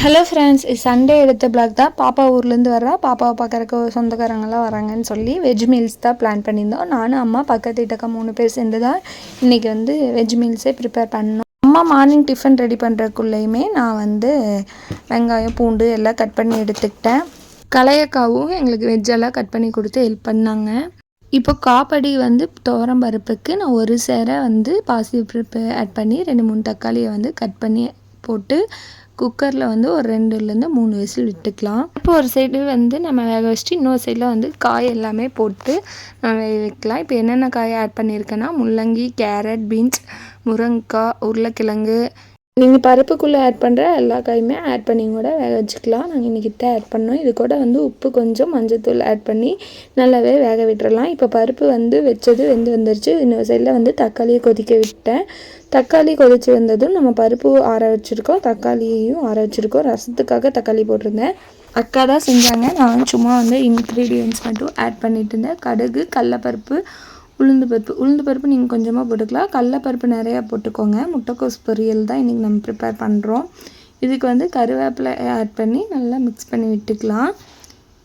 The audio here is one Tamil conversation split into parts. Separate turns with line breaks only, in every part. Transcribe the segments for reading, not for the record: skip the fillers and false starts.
ஹலோ ஃப்ரெண்ட்ஸ், சண்டே எடுத்த பிளாக் தான். பாப்பா ஊர்லேருந்து வர்றா. பாப்பாவை பார்க்குறக்கு சொந்தக்காரங்களாம் வராங்கன்னு சொல்லி வெஜ் மீல்ஸ் தான் பிளான் பண்ணியிருந்தோம். நானும் அம்மா பக்கத்து வீட்டுக்கா 3 பேர் சேர்ந்து தான் இன்றைக்கி வெஜ் மீல்ஸே ப்ரிப்பேர் பண்ணோம். அம்மா மார்னிங் டிஃபன் ரெடி பண்ணுறக்குள்ளேயுமே நான் வெங்காயம் பூண்டு எல்லாம் கட் பண்ணி எடுத்துக்கிட்டேன். கலையக்காவும் எங்களுக்கு வெஜ்ஜெல்லாம் கட் பண்ணி கொடுத்து ஹெல்ப் பண்ணாங்க. இப்போ காப்படி துவரம் பருப்புக்கு நான் ஒரு சேர பாசி பருப்பு ஆட் பண்ணி 2-3 தக்காளியை கட் பண்ணி போட்டு குக்கரில் ஒரு 2-3 விசில் விட்டுக்கலாம். இப்போ ஒரு சைடு நம்ம வேக வச்சுட்டு இன்னொரு சைடில் காய் எல்லாமே போட்டு வேக வைக்கலாம். இப்போ என்னென்ன காய் ஆட் பண்ணியிருக்கேன்னா முள்ளங்கி, கேரட், பீன்ஸ், முருங்கைக்காய், உருளைக்கிழங்கு. நீங்கள் பருப்புக்குள்ளே ஆட் பண்ணுற எல்லா காயுமே ஆட் பண்ணி கூட வேக வச்சுக்கலாம். நாங்கள் இன்றைக்கிட்ட ஆட் பண்ணோம். இது கூட உப்பு கொஞ்சம் மஞ்சத்தூள் ஆட் பண்ணி நல்லாவே வேக விட்டுறலாம். இப்போ பருப்பு வச்சது வந்துருச்சு. இன்னொரு சைடில் தக்காளியை கொதிக்க விட்டேன். தக்காளி கொதித்து வந்ததும் நம்ம பருப்பு ஆற வச்சுருக்கோம், தக்காளியையும் ஆற வச்சுருக்கோம். ரசத்துக்காக தக்காளி போட்டிருந்தேன். அக்கா தான் செஞ்சாங்க. நான் சும்மா இன்க்ரீடியன்ட்ஸ் மட்டும் ஆட் பண்ணிட்டு இருந்தேன். கடுகு, கடலப்பருப்பு, உளுந்து பருப்பு நீங்கள் கொஞ்சமாக போட்டுக்கலாம். கடலப்பருப்பு நிறையா போட்டுக்கோங்க. முட்டைக்கோஸ் பொரியல் தான் இன்றைக்கி நம்ம ப்ரிப்பேர் பண்ணுறோம். இதுக்கு கருவேப்பிலை ஆட் பண்ணி நல்லா மிக்ஸ் பண்ணி விட்டுக்கலாம்.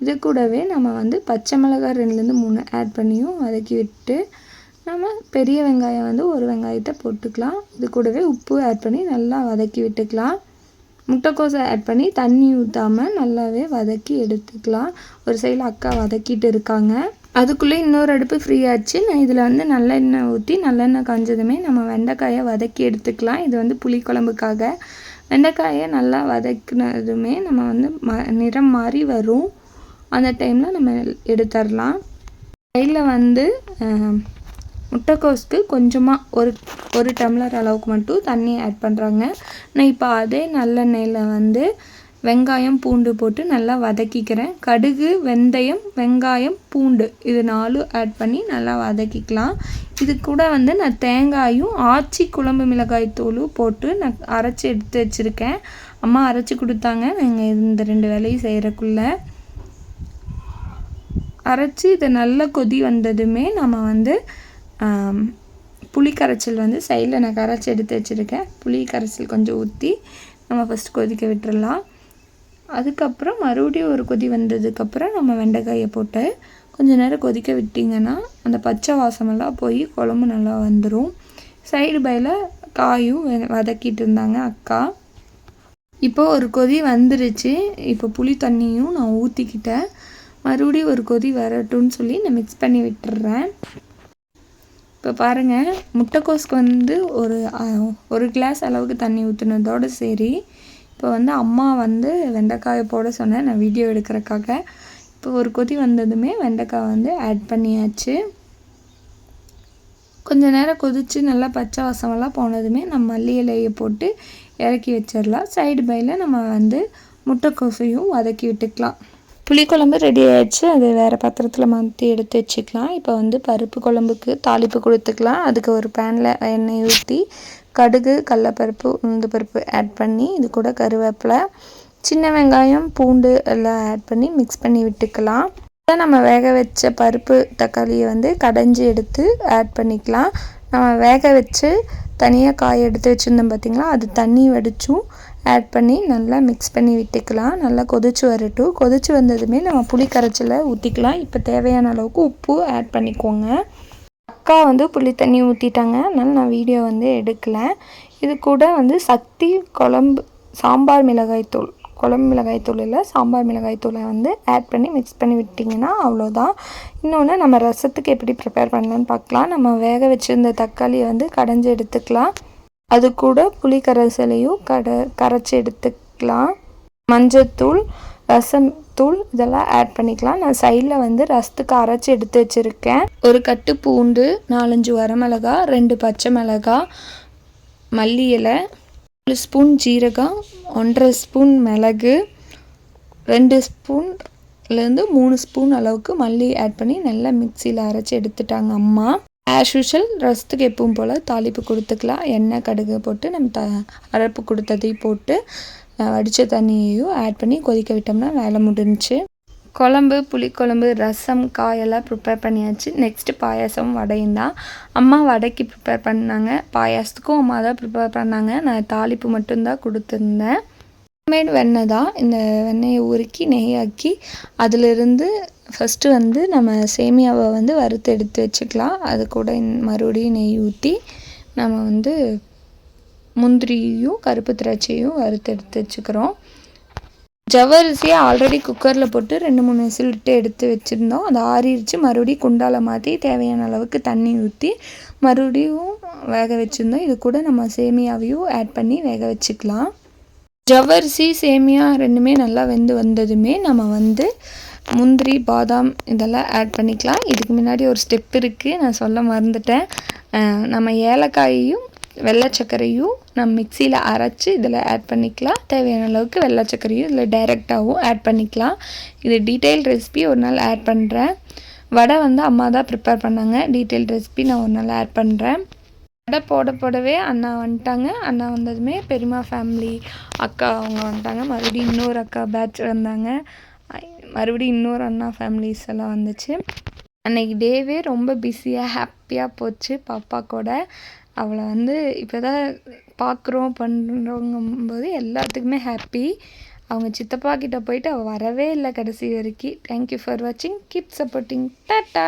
இது கூடவே நம்ம பச்சை மிளகாய் 2-3 ஆட் பண்ணியும் வதக்கி விட்டு நம்ம பெரிய வெங்காயம் ஒரு வெங்காயத்தை போட்டுக்கலாம். இது கூடவே உப்பு ஆட் பண்ணி நல்லா வதக்கி விட்டுக்கலாம். முட்டைக்கோஸை ஆட் பண்ணி தண்ணி ஊற்றாமல் நல்லாவே வதக்கி எடுத்துக்கலாம். ஒரு சைடில் அக்கா வதக்கிட்டு இருக்காங்க. அதுக்குள்ளே இன்னொரு அடுப்பு ஃப்ரீ ஆச்சு. நான் இதில் நல்லெண்ணெய் ஊற்றி நல்லெண்ணெய் காஞ்சதுமே நம்ம வெண்டைக்காயை வதக்கி எடுத்துக்கலாம். இது புளிக்குழம்புக்காக. வெண்டைக்காயை நல்லா வதக்கினதுமே நம்ம நிறம் மாறி வரும். அந்த டைமில் நம்ம எடுத்துடலாம். சைடில் முட்டைக்கோஸ்க்கு கொஞ்சமாக ஒரு டம்ளர் அளவுக்கு மட்டும் தண்ணி ஆட் பண்ணுறாங்க. நான் இப்போ அதே நல்லெண்ணெயில் வெங்காயம், பூண்டு போட்டு நல்லா வதக்கிக்கிறேன். கடுகு, வெந்தயம், வெங்காயம், பூண்டு இது 4 ஆட் பண்ணி நல்லா வதக்கிக்கலாம். இது கூட நான் தேங்காயும் ஆச்சி குழம்பு மிளகாய் தூளும் போட்டு நான் அரைச்சி எடுத்து வச்சுருக்கேன். அம்மா அரைச்சி கொடுத்தாங்க. நாங்கள் இந்த 2 வேலையும் செய்கிறக்குள்ள அரைச்சி இதை நல்லா கொதி வந்ததுமே நம்ம புளி கரைச்சல் சைடில் நான் கரைச்சி எடுத்து வச்சுருக்கேன். புளி கரைச்சல் கொஞ்சம் ஊற்றி நம்ம ஃபஸ்ட்டு கொதிக்க விட்டுறலாம். அதுக்கப்புறம் மறுபடியும் ஒரு கொதி வந்ததுக்கப்புறம் நம்ம வெண்டைக்காயை போட்டு கொஞ்சம் நேரம் கொதிக்க விட்டிங்கன்னா அந்த பச்சை வாசமெல்லாம் போய் குழம்பு நல்லா வந்துடும். சைடு பையில் காயும் வதக்கிட்டு இருந்தாங்க அக்கா. இப்போது ஒரு கொதி வந்துருச்சு. இப்போ புளி தண்ணியும் நான் ஊற்றிக்கிட்டேன். மறுபடியும் ஒரு கொதி வரட்டும்னு சொல்லி நான் மிக்ஸ் பண்ணி விட்டுறேன். இப்போ பாருங்கள், முட்டைக்கோஸ்க்கு ஒரு கிளாஸ் அளவுக்கு தண்ணி ஊற்றுனதோடு சரி. இப்போ அம்மா வெண்டைக்காயை போட சொன்னேன் நான் வீடியோ எடுக்கிறக்காக. இப்போ ஒரு கொதி வந்ததுமே வெண்டைக்காய் ஆட் பண்ணியாச்சு. கொஞ்சம் நேரம் கொதித்து நல்லா பச்சை வாசமெல்லாம் போனதுமே நம்ம மல்லி இலையை போட்டு இறக்கி வச்சிடலாம். சைடு பையில் நம்ம முட்டைக்கோசையும் வதக்கி விட்டுக்கலாம். புளிக்குழம்பு ரெடி ஆகிடுச்சு. அது வேறு பாத்திரத்தில் மாற்றி எடுத்து வச்சுக்கலாம். இப்போ பருப்பு குழம்புக்கு தாளிப்பு கொடுத்துக்கலாம். அதுக்கு ஒரு பேனில் எண்ணெய் ஊற்றி கடுகு, கடலப்பருப்பு, உளுந்து பருப்பு ஆட் பண்ணி இது கூட கருவேப்பிலை, சின்ன வெங்காயம், பூண்டு எல்லாம் ஆட் பண்ணி மிக்ஸ் பண்ணி விட்டுக்கலாம். நம்ம வேக வச்ச பருப்பு தக்காளியை கடைஞ்சி எடுத்து ஆட் பண்ணிக்கலாம். நம்ம வேக வச்சு தனியாக காய் எடுத்து வச்சுருந்தோம் பார்த்திங்களா, அது தண்ணி வடிச்சும் ஆட் பண்ணி நல்லா மிக்ஸ் பண்ணி விட்டுக்கலாம். நல்லா கொதிச்சு வரட்டும். கொதிச்சு வந்ததுமே நம்ம புளி கரைச்சலை ஊற்றிக்கலாம். இப்போ தேவையான அளவுக்கு உப்பு ஆட் பண்ணிக்கோங்க. அக்கா புளி தண்ணி ஊற்றிட்டாங்க. அதனால் நான் வீடியோ எடுக்கலை. இது கூட சக்தி சாம்பார் மிளகாய்த்தூள், குழம்பு மிளகாய்த்தூள் இல்லை சாம்பார் மிளகாய்த்தூளை ஆட் பண்ணி மிக்ஸ் பண்ணி விட்டிங்கன்னா அவ்வளோதான். இன்னொன்று நம்ம ரசத்துக்கு எப்படி ப்ரிப்பேர் பண்ணலான்னு பார்க்கலாம். நம்ம வேக வச்சுருந்த தக்காளியை கடைஞ்சி எடுத்துக்கலாம். அது கூட புளி கரைசலையும் கரைச்சி எடுத்துக்கலாம். மஞ்சத்தூள், ரசம் தூள் இதெல்லாம் ஆட் பண்ணிக்கலாம். நான் சைடில் ரசத்துக்கு அரைச்சி எடுத்து வச்சுருக்கேன். ஒரு கட்டு பூண்டு, 4-5 வரமிளகா, 2 பச்சை மிளகா, மல்லி இலை, 1 ஸ்பூன் ஜீரகம், 1.5 ஸ்பூன் மிளகு, 2 ஸ்பூன்லேருந்து 3 ஸ்பூன் அளவுக்கு மல்லி ஆட் பண்ணி நல்லா மிக்சியில் அரைச்சி எடுத்துட்டாங்க அம்மா. ஆஸ் யூஷுவல் ரசத்துக்கு எப்பவும் போல் தாளிப்பு கொடுத்துக்கலாம். எண்ணெய், கடுகு போட்டு நம்ம அரைப்பு கொடுத்ததையும் போட்டு வடித்த தண்ணியையும் ஆட் பண்ணி கொதிக்க விட்டோம்னா வேலை முடிஞ்சிச்சு. குழம்பு, புளிக்குழம்பு, ரசம், காயெல்லாம் ப்ரிப்பேர் பண்ணியாச்சு. நெக்ஸ்ட்டு பாயாசம், வடையும் தான். அம்மா வடைக்கு ப்ரிப்பேர் பண்ணாங்க. பாயாசத்துக்கும் அம்மா தான் ப்ரிப்பேர் பண்ணாங்க. நான் தாளிப்பு மட்டும்தான் கொடுத்துருந்தேன். ஹோம்மேட் வெண்ணெய் தான். இந்த வெண்ணெயை உருக்கி நெய்யாக்கி அதிலிருந்து ஃபஸ்ட்டு வந்து நம்ம சேமியாவை வந்து வறுத்து எடுத்து வச்சுக்கலாம். அது கூட மறுபடியும் நெய் ஊற்றி நம்ம வந்து முந்திரியும் கருப்பு திராட்சையும் வறுத்து எடுத்து வச்சுக்கிறோம். ஜவ்வரிசியை ஆல்ரெடி குக்கரில் போட்டு 2-3 விசில் விட்டு எடுத்து வச்சுருந்தோம். அது ஆறிடுச்சு. மறுபடியும் குண்டால மாற்றி தேவையான அளவுக்கு தண்ணி ஊற்றி மறுபடியும் வேக வச்சுருந்தோம். இது கூட நம்ம சேமியாவையும் ஆட் பண்ணி வேக வச்சுக்கலாம். ஜவ்வரிசி சேமியா ரெண்டுமே நல்லா வெந்து வந்ததுமே நம்ம வந்து முந்திரி பாதாம் இதெல்லாம் ஆட் பண்ணிக்கலாம். இதுக்கு முன்னாடி ஒரு ஸ்டெப் இருக்குது, நான் சொல்ல மறந்துட்டேன். நம்ம ஏலக்காயையும் வெள்ளை சர்க்கரையும் நம்ம மிக்சியில் அரைச்சி இதில் ஆட் பண்ணிக்கலாம். தேவையான அளவுக்கு வெள்ளை சர்க்கரையும் இதில் டைரெக்டாகவும் ஆட் பண்ணிக்கலாம். இது டீட்டெயில் ரெசிபி ஒரு நாள் ஆட் பண்ணுறேன். வடை வந்து அம்மா தான் ப்ரிப்பேர் பண்ணாங்க. டீட்டெயில் ரெசிபி நான் ஒரு நாள் ஆட் பண்ணுறேன். வடை போடவே அண்ணா வந்துட்டாங்க. அண்ணா வந்ததுமே பெரியம்மா ஃபேமிலி அக்கா அவங்க வந்துட்டாங்க. மறுபடியும் இன்னொரு அக்கா பேட்ச் வந்தாங்க. மறுபடியும் இன்னொரு அண்ணா ஃபேமிலிஸ் எல்லாம் வந்துச்சு. அன்றைக்கி டேவே ரொம்ப பிஸியாக ஹாப்பியாக போச்சு. பாப்பா கூட அவளை வந்து இப்போ தான் பார்க்குறோம் பண்ணுறோங்கும்போது எல்லாத்துக்குமே ஹாப்பி. அவங்க சித்தப்பா கிட்டே போயிட்டு அவள் வரவே இல்லை கடைசி வரைக்கும். தேங்க்யூ ஃபார் வாட்சிங். Keep supporting. டாட்டா.